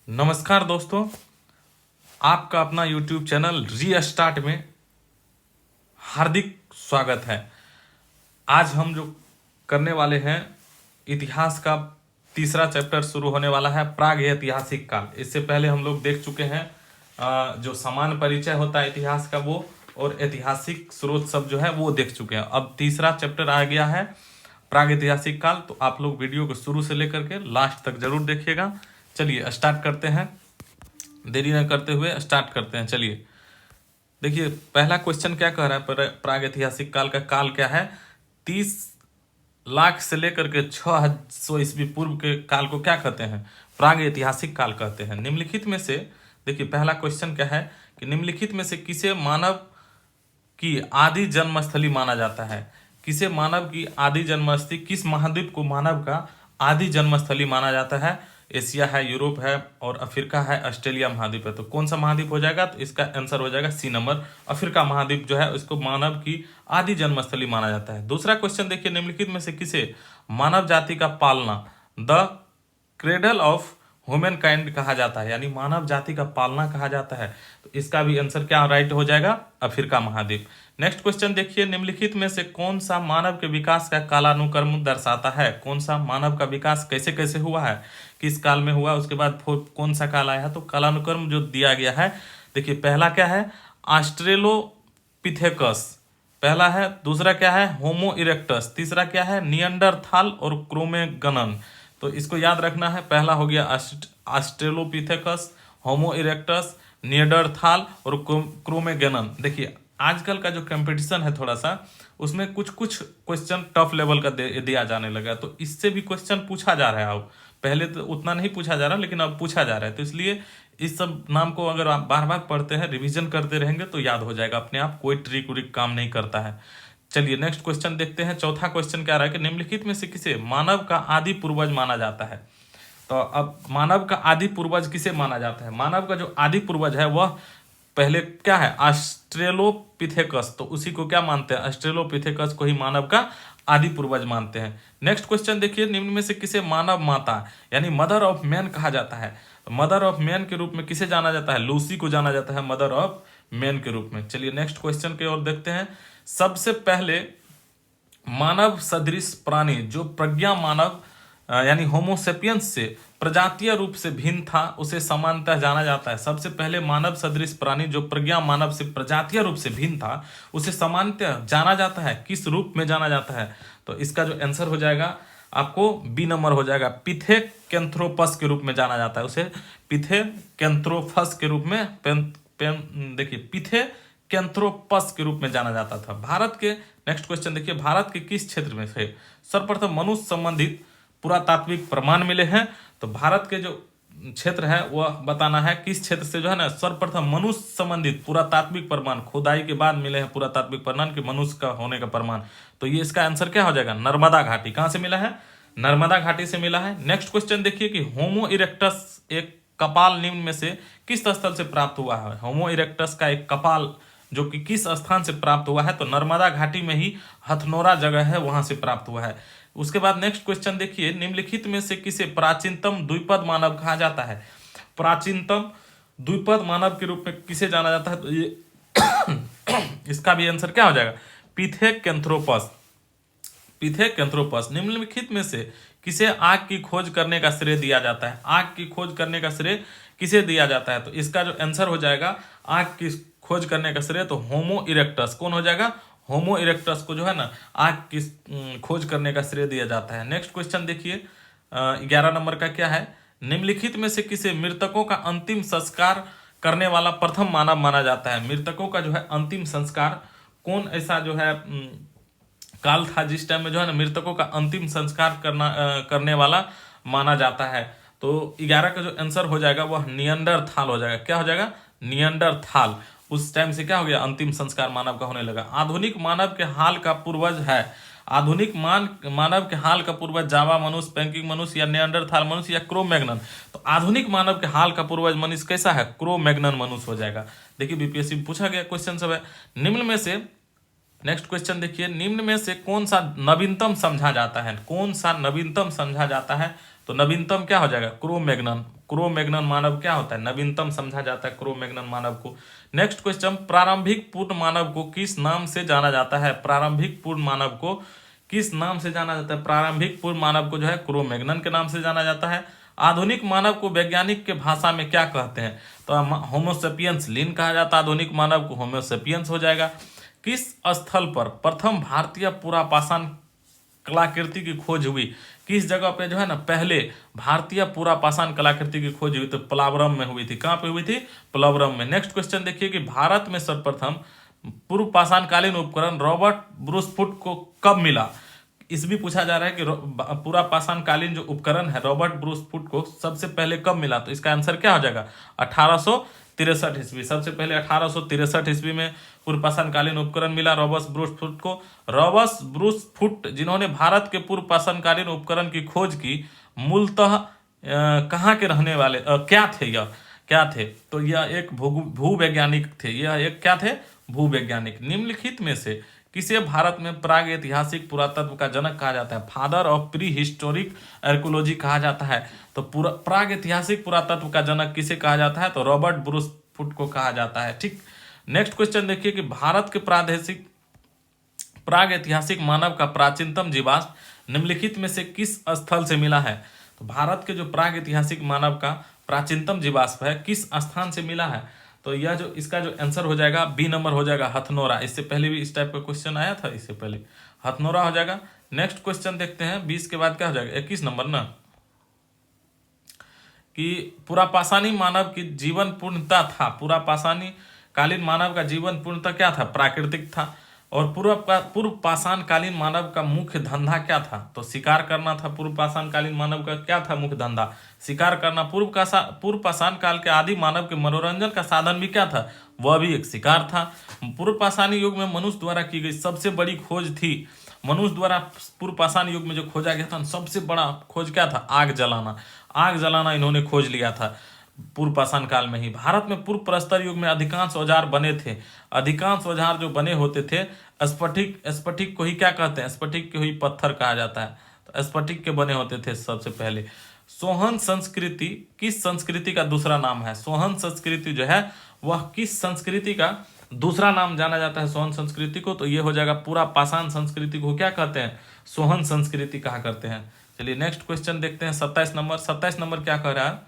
नमस्कार दोस्तों, आपका अपना YouTube चैनल रीस्टार्ट में हार्दिक स्वागत है। आज हम जो करने वाले हैं, इतिहास का तीसरा चैप्टर शुरू होने वाला है, प्राग ऐतिहासिक काल। इससे पहले हम लोग देख चुके हैं जो सामान्य परिचय होता है इतिहास का वो, और ऐतिहासिक स्रोत सब जो है वो देख चुके हैं। अब तीसरा चैप्टर आ गया है प्राग ऐतिहासिक काल। तो आप लोग वीडियो को शुरू से लेकर के लास्ट तक जरूर देखिएगा। चलिए स्टार्ट करते हैं, देरी न करते हुए स्टार्ट करते हैं। चलिए देखिए, पहला क्वेश्चन क्या कह रहा है, प्राग ऐतिहासिक काल का काल क्या है? 30 लाख से लेकर के 600 ईस्वी पूर्व के काल को क्या कहते हैं? प्राग ऐतिहासिक काल कहते हैं। निम्नलिखित में से देखिए, पहला क्वेश्चन क्या है कि निम्नलिखित में से किसे मानव की आदि जन्मस्थली माना जाता है? किसे मानव की आदि जन्मस्थली, किस महाद्वीप को मानव का आदि जन्मस्थली माना जाता है? एशिया है, यूरोप है और अफ्रीका है, ऑस्ट्रेलिया महाद्वीप है। तो कौन सा महाद्वीप हो जाएगा? तो इसका आंसर हो जाएगा सी नंबर, अफ्रीका महाद्वीप जो है उसको मानव की आदि जन्मस्थली माना जाता है। दूसरा क्वेश्चन देखिए, निम्नलिखित में से किसे मानव जाति का पालना, the cradle of human kind कहा जाता है, यानी मानव जाति का पालना कहा जाता है? तो इसका भी आंसर क्या राइट हो जाएगा? अफ्रीका महाद्वीप। नेक्स्ट क्वेश्चन देखिए, निम्नलिखित में से कौन सा मानव के विकास का कालानुक्रम दर्शाता है? कौन सा मानव का विकास कैसे कैसे हुआ है, किस काल में हुआ, उसके बाद कौन सा काल आया है? तो कालानुक्रम जो दिया गया है, देखिए पहला क्या है? ऑस्ट्रेलोपिथेकस पहला है। दूसरा क्या है? होमो इरेक्टस। तीसरा क्या है? नियंडरथाल और क्रोमेगनन। तो इसको याद रखना है। पहला हो गया ऑस्ट्रेलोपिथेकस, होमो इरेक्टस, नियंडरथाल और क्रोमेगनन। देखिए आजकल का जो कंपटीशन है थोड़ा सा, उसमें कुछ कुछ क्वेश्चन टफ लेवल का दिया जाने लगा, तो इससे भी क्वेश्चन पूछा जा रहा है। अब पहले तो उतना नहीं पूछा जा रहा, लेकिन अब पूछा जा रहा है। तो इसलिए इस सब नाम को अगर आप बार बार पढ़ते हैं, रिवीजन करते रहेंगे तो याद हो जाएगा अपने आप, कोई ट्रिक उरिक काम नहीं करता है। चलिए नेक्स्ट क्वेश्चन देखते हैं। चौथा क्वेश्चन क्या रहा है कि निम्नलिखित में से किसे मानव का आदि पूर्वज माना जाता है? तो अब मानव का आदि पूर्वज किसे माना जाता है? मानव का जो आदि पूर्वज है वह पहले क्या है? ऑस्ट्रेलोपिथेकस। तो उसी को क्या मानते हैं? ऑस्ट्रेलोपिथेकस को ही मानव का आदि पूर्वज मानते हैं। नेक्स्ट क्वेश्चन देखिए, निम्न में से किसे मानव माता यानी मदर ऑफ मैन कहा जाता है? मदर ऑफ मैन के रूप में किसे जाना जाता है? लूसी को जाना जाता है मदर ऑफ मैन के रूप में। चलिए नेक्स्ट क्वेश्चन की ओर देखते हैं। सबसे पहले मानव सदृश प्राणी जो प्रज्ञा मानव यानी होमोसेपियंस से प्रजातीय रूप से भिन्न था, उसे समानतः जाना जाता है। सबसे पहले मानव सदृश प्राणी जो प्रज्ञा मानव से प्रजातीय रूप से भिन्न था, उसे समानतः जाना जाता है। किस रूप में जाना जाता है? तो इसका जो आंसर हो जाएगा आपको बी नंबर हो जाएगा, पिथेकैंथ्रोपस के रूप में जाना जाता है। उसे पिथेकैंथ्रोपस के रूप में देखिए पिथेकैंथ्रोपस के रूप में जाना जाता था। भारत के नेक्स्ट क्वेश्चन देखिए, भारत के किस क्षेत्र में से सर्वप्रथम मनुष्य संबंधित पुरातात्विक प्रमाण मिले हैं? तो भारत के जो क्षेत्र है वह बताना है, किस क्षेत्र से जो है ना सर्वप्रथम मनुष्य संबंधित पुरातात्विक प्रमाण खुदाई के बाद मिले हैं पुरातात्विक प्रमाण के मनुष्य का होने का प्रमाण। तो ये इसका आंसर क्या हो जाएगा? नर्मदा घाटी। कहां से मिला है? नर्मदा घाटी से मिला है। नेक्स्ट क्वेश्चन देखिए कि होमो इरेक्टस एक कपाल निम्न में से किस स्थल से प्राप्त हुआ है? होमो इरेक्टस का एक कपाल जो कि किस स्थान से प्राप्त हुआ है? तो नर्मदा घाटी में ही हथनोरा जगह है, वहां से प्राप्त हुआ है। उसके बाद नेक्स्ट क्वेश्चन देखिए, निम्नलिखित में से किसे प्राचीनतम द्विपद मानव कहा जाता है? प्राचीनतम द्विपद मानव के रूप में किसे जाना जाता है? तो ये इसका भी आंसर क्या हो जाएगा? पिथेकैंथ्रोपस। पिथेकैंथ्रोपस। निम्नलिखित में से किसे आग की खोज करने का श्रेय दिया जाता है? आग की खोज करने का श्रेय किसे दिया जाता है? तो इसका जो आंसर हो जाएगा आग की खोज करने का श्रेय तो होमो इरेक्टस। कौन हो जाएगा? होमो इरेक्टस को जो है ना आग की खोज करने का श्रेय दिया जाता है। नेक्स्ट क्वेश्चन देखिए, 11 नंबर का क्या है? निम्नलिखित में से किसे मृतकों का अंतिम संस्कार करने वाला प्रथम मानव माना जाता है? मृतकों का जो है अंतिम संस्कार, कौन ऐसा जो है काल था जिस टाइम में जो है ना मृतकों का अंतिम संस्कार करने वाला माना जाता है? तो 11 का जो आंसर हो जाएगा वह नियंडरथाल हो जाएगा। क्या हो जाएगा? नियंडरथाल। उस टाइम से क्या हो गया? अंतिम संस्कार मानव का होने लगा। आधुनिक मानव के हाल का पूर्वज है। आधुनिक मानव के हाल का पूर्वज जावा मनुष्य, पेंगिंग मनुष्य या नियंडरथाल मनुष्य या क्रो-मैग्नन? तो आधुनिक मानव के हाल का पूर्वज मनुष्य कैसा है? क्रो-मैग्नन मनुष्य हो जाएगा। देखिए बीपीएससी में पूछा गया क्वेश्चन सब है। निम्न में से नेक्स्ट क्वेश्चन देखिए, निम्न में से कौन सा नवीनतम समझा जाता है? कौन सा नवीनतम समझा जाता है तो नवीनतम क्या हो जाएगा? क्रो-मैग्नन। क्रो-मैग्नन मानव क्या होता है? नवीनतम समझा जाता है क्रो-मैग्नन मानव को। नेक्स्ट क्वेश्चन, प्रारंभिक पूर्ण मानव को किस नाम से जाना जाता है? प्रारंभिक पूर्ण मानव को किस नाम से जाना जाता है? प्रारंभिक पूर्ण मानव को जो है क्रो-मैग्नन के नाम से जाना जाता है। आधुनिक मानव को वैज्ञानिक के भाषा में क्या कहते हैं? तो होमोसेपियंस लिन कहा जाता है, आधुनिक मानव को होमोसेपियंस हो जाएगा। किस स्थल पर प्रथम भारतीय पुरापाषाण कलाकृति की खोज हुई? किस जगह पे जो है ना पहले भारतीय पुरापाषाण कलाकृति की खोज हुई? तो प्लावरम में हुई थी। कहाँ पे हुई थी? प्लावरम में। नेक्स्ट क्वेश्चन देखिए कि भारत में सर्वप्रथम पूर्व पाषाणकालीन उपकरण रॉबर्ट ब्रूसफुट को कब मिला? इस भी पूछा जा रहा है कि पूरा पाषाणकालीन जो उपकरण है रॉबर्ट ब्रूसफुट को सबसे पहले कब मिला? तो इसका आंसर क्या हो जाएगा? 1863 ईस्वी। सबसे पहले 1863 ईस्वी में पूर्व पाषाणकालीन उपकरण मिला रॉबर्ट ब्रूसफुट को। रॉबर्ट ब्रूसफुट जिन्होंने भारत के पूर्व पाषाणकालीन उपकरण की खोज की, मूलतः कहाँ के रहने वाले क्या थे? यह क्या थे? तो यह एक भूवैज्ञानिक थे। यह एक क्या थे? भूवैज्ञानिक। निम्नलिखित में से किसे भारत में प्राग ऐतिहासिक पुरातत्व का जनक कहा जाता है? Father of pre historic archaeology कहा जाता है। तो प्राग ऐतिहासिक पुरातत्व का जनक किसे कहा जाता है? तो रॉबर्ट ब्रूसफुट को कहा जाता है। ठीक। नेक्स्ट क्वेश्चन देखिए कि भारत के प्राग ऐतिहासिक मानव का प्राचीनतम जीवाश्म निम्नलिखित में से किस स्थल से मिला है? तो भारत के जो प्राग ऐतिहासिक मानव का प्राचीनतम जीवाश्म है किस स्थान से मिला है? तो यह जो इसका जो आंसर हो जाएगा बी नंबर हो जाएगा, हथनोरा। इससे पहले भी इस टाइप का क्वेश्चन आया था, इससे पहले हथनोरा हो जाएगा। नेक्स्ट क्वेश्चन देखते हैं 20 के बाद क्या हो जाएगा? 21 नंबर ना, कि पुरापाषाणी मानव की जीवन पूर्णता था। पुरापाषाणी कालीन मानव का जीवन पूर्णता क्या था? प्राकृतिक था। और पूर्व पाषाण कालीन मानव का मुख्य धंधा क्या था? तो शिकार करना था। पूर्व पाषाण कालीन मानव का क्या था मुख्य धंधा? शिकार करना। पूर्व पाषाण काल के आदि मानव के मनोरंजन का साधन भी क्या था? वह भी एक शिकार था। पूर्व पाषाणी युग में मनुष्य द्वारा की गई सबसे बड़ी खोज थी, मनुष्य द्वारा पूर्व पाषाण युग में जो खोजा गया था सबसे बड़ा खोज क्या था? आग जलाना। आग जलाना इन्होंने खोज लिया था पूर्व पाषाण काल में ही। भारत में पूर्व प्रस्तर युग में अधिकांश औजार बने थे। अधिकांश औजार जो बने होते थे स्फटिक को ही क्या कहते हैं? स्फटिक को ही पत्थर कहा जाता है। तो स्फटिक के बने होते थे सबसे पहले। सोहन संस्कृति किस संस्कृति का दूसरा नाम है? सोहन संस्कृति जो है वह किस संस्कृति का दूसरा नाम जाना जाता है सोहन संस्कृति को? तो ये हो जाएगा पूरा पाषाण संस्कृति को क्या कहते हैं? सोहन संस्कृति कहा करते हैं। चलिए नेक्स्ट क्वेश्चन देखते हैं 27 नंबर। 27 नंबर क्या कह रहा है?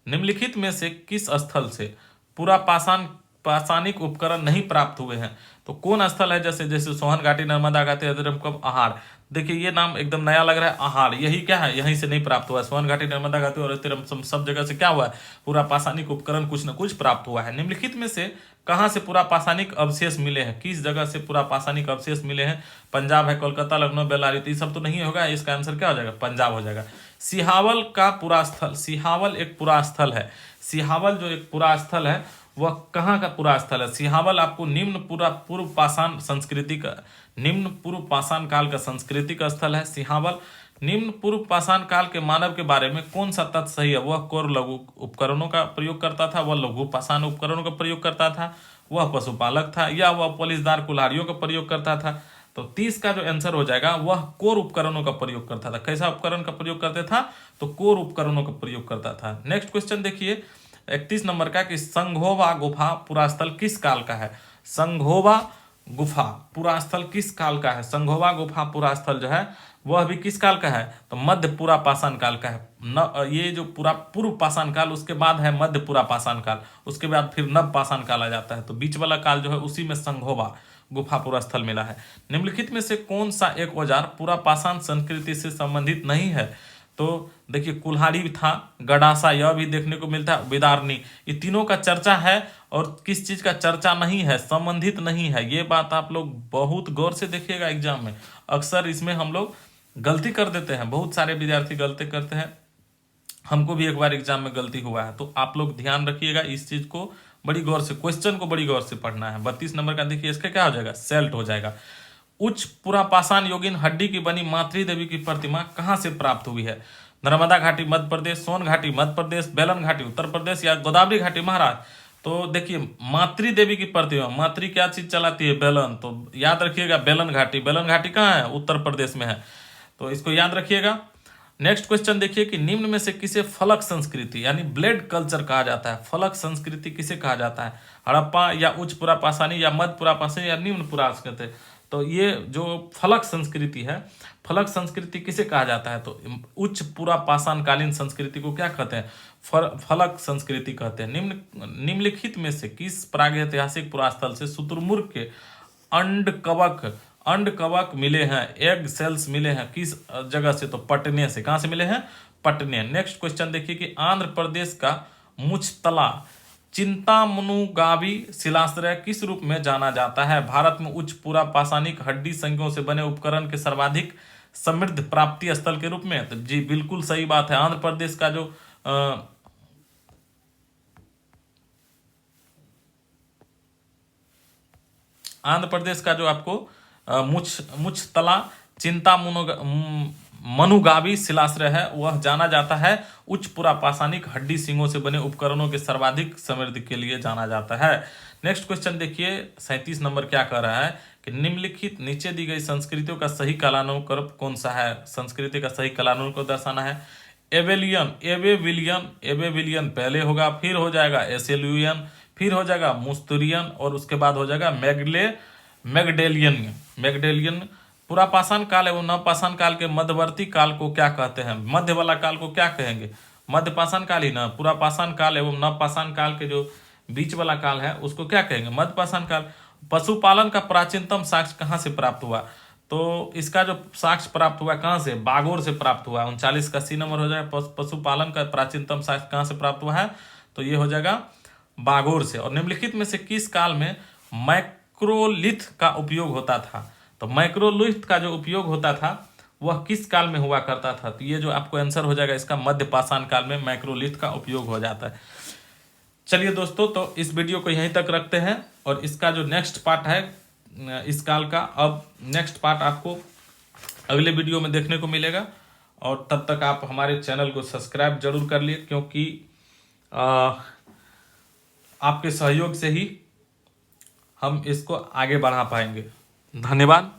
निम्नलिखित में से किस स्थल से पूरा पाषाणिक उपकरण नहीं प्राप्त हुए हैं? तो कौन स्थल है? जैसे जैसे सोहन घाटी, नर्मदा घाटी, अधरमकब, आहाड़। देखिए ये नाम एकदम नया लग रहा है। आहाड़ यही क्या है? यहीं से नहीं प्राप्त हुआ है। सोहन घाटी, नर्मदा घाटी और अतिरम सब जगह से क्या हुआ है? पूरा पाषाणिक उपकरण कुछ न कुछ प्राप्त हुआ है। निम्नलिखित में से कहाँ से पूरा पाषाणिक अवशेष मिले हैं? किस जगह से पूरा पाषाणिक अवशेष मिले हैं? पंजाब है, कोलकाता, लखनऊ, बेल्लारी। तो ये सब तो नहीं होगा, इसका आंसर क्या हो जाएगा? पंजाब हो जाएगा। सिहावल का पुरा स्थल। सिहावल एक पुरा स्थल है। सिहावल जो एक पुरा स्थल है वह कहाँ का पुरा स्थल है? सिहावल आपको पूर्व पाषाण संस्कृति का, निम्न पूर्व पाषाण काल का सांस्कृतिक स्थल है सिहावल। निम्न पूर्व पाषाण काल के मानव के बारे में कौन सा तथ्य सही है? वह कोर लघु उपकरणों का प्रयोग करता था, वह लघु पाषाण उपकरणों का प्रयोग करता था, वह पशुपालक था, या वह पॉलिशदार कुल्हाड़ियों का प्रयोग करता था? तो 30 का जो आंसर हो जाएगा वह कोर उपकरणों का प्रयोग करता था। कैसा उपकरण का प्रयोग करते था? तो कोर उपकरणों का प्रयोग करता था। नेक्स्ट क्वेश्चन देखिए 31 नंबर का, कि संघोवा गुफा पुरास्थल किस काल का है? संघोवा गुफा पुरास्थल किस काल का है? संघोवा गुफा पुरास्थल जो है वह भी किस काल का है? तो मध्य पूरा पाषाण काल का है। ये जो पूरा पूर्व पाषाण काल, उसके बाद है मध्य पूरा पाषाण काल, उसके बाद फिर नव पाषाण काल आ जाता है। तो बीच वाला काल जो है उसी में संघोवा गुफा पुरास्थल मिला है। निम्नलिखित में से कौन सा एक औजार पूरा पाषाण संस्कृति से संबंधित नहीं है? तो देखिए कुल्हाड़ी था, गडासा यह भी देखने को मिलता है, बिदारनी। ये तीनों का चर्चा है और किस चीज का चर्चा नहीं है? संबंधित नहीं है। ये बात आप लोग बहुत गौर से देखिएगा एग्जाम में। अक्सर इसमें हम लोग गलती कर देते हैं, बहुत सारे विद्यार्थी गलती करते हैं। हमको भी एक बार एग्जाम में गलती हुआ है, तो आप लोग ध्यान रखिएगा इस चीज को बड़ी गौर से, क्वेश्चन को बड़ी गौर से पढ़ना है। 32 नंबर का देखिए, इसका क्या हो जाएगा? सेल्ट हो जाएगा। उच्च पुरापाषाण योगिन हड्डी की बनी मातृ देवी की प्रतिमा कहाँ से प्राप्त हुई है? नर्मदा घाटी मध्य प्रदेश, सोन घाटी मध्य प्रदेश, बेलन घाटी उत्तर प्रदेश, या गोदावरी घाटी महाराष्ट्र? तो देखिए मातृ देवी की प्रतिमा, मातृ क्या चीज चलाती है? बेलन। तो याद रखिएगा बेलन घाटी। बेलन घाटी कहाँ है? उत्तर प्रदेश में है, तो इसको याद रखिएगा। नेक्स्ट क्वेश्चन देखिए कि निम्न में से किसे फलक संस्कृति यानी ब्लेड कल्चर कहा जाता है? फलक संस्कृति किसे कहा जाता है? हड़प्पा या उच्च पुरापाषाणी या मध्य पुरापाषाणी या निम्न पुरापाषाणी? तो ये जो फलक संस्कृति है, फलक संस्कृति किसे कहा जाता है? तो उच्च पुरापाषाणकालीन संस्कृति को क्या कहते हैं? फलक संस्कृति कहते हैं। निम्नलिखित में से किस प्रागैतिहासिक पुरास्थल से शुतुरमुर्ग के अंड कवक मिले हैं, एग सेल्स मिले हैं? किस जगह से? तो पटने से। कहां से मिले हैं? पटने। नेक्स्ट क्वेश्चन देखिए कि आंध्र प्रदेश का मुचतला चिंतामनुगावी शिलाश्रय किस रूप में जाना जाता है? भारत में उच्च पुरापाषाणिक हड्डी संज्ञों से बने उपकरण के सर्वाधिक समृद्ध प्राप्ति स्थल के रूप में। तो जी बिल्कुल सही बात है। आंध्र प्रदेश का जो आपको मुचतला चिंतामनुगावी शिलाश्रय है, वह जाना जाता है उच्च पुरापाषाणिक हड्डी सिंगों से बने उपकरणों के सर्वाधिक समृद्धि के लिए जाना जाता है। नेक्स्ट क्वेश्चन देखिए 37 नंबर क्या कह रहा है कि निम्नलिखित नीचे दी गई संस्कृतियों का सही कालानुक्रम कौन सा है? संस्कृति का सही कालानुक्रम दर्शाना है। एबेविलियन पहले होगा, फिर हो जाएगा एसेल्युयन, फिर हो जाएगा मुस्तुरियन और उसके बाद हो जाएगा मैगडेलियन। पुरापाषाण काल एवं नवपाषाण काल के मध्यवर्ती काल को क्या कहते हैं? मध्य वाला काल को क्या कहेंगे? मध्यपाषाण काल ही ना। पुरापाषाण काल एवं नवपाषाण काल के जो बीच वाला काल है उसको क्या कहेंगे? मध्यपाषाण काल। पशुपालन का प्राचीनतम साक्ष्य कहाँ से प्राप्त हुआ? तो इसका जो साक्ष्य प्राप्त हुआ कहाँ से? बागोर से प्राप्त हुआ। 39 का सी नंबर हो जाएगा। पशुपालन का प्राचीनतम साक्ष्य कहाँ से प्राप्त हुआ है? तो ये हो जाएगा बागोर से। और निम्नलिखित में से किस काल में मैक्रोलिथ का उपयोग होता था? तो मैक्रोलिथ का जो उपयोग होता था वह किस काल में हुआ करता था? तो ये जो आपको आंसर हो जाएगा इसका मध्यपाषाण काल में मैक्रोलिथ का उपयोग हो जाता है। चलिए दोस्तों, तो इस वीडियो को यहीं तक रखते हैं और इसका जो नेक्स्ट पार्ट है इस काल का, अब नेक्स्ट पार्ट आपको अगले वीडियो में देखने को मिलेगा। और तब तक आप हमारे चैनल को सब्सक्राइब जरूर कर लिए, क्योंकि आपके सहयोग से ही हम इसको आगे बढ़ा पाएंगे। धन्यवाद।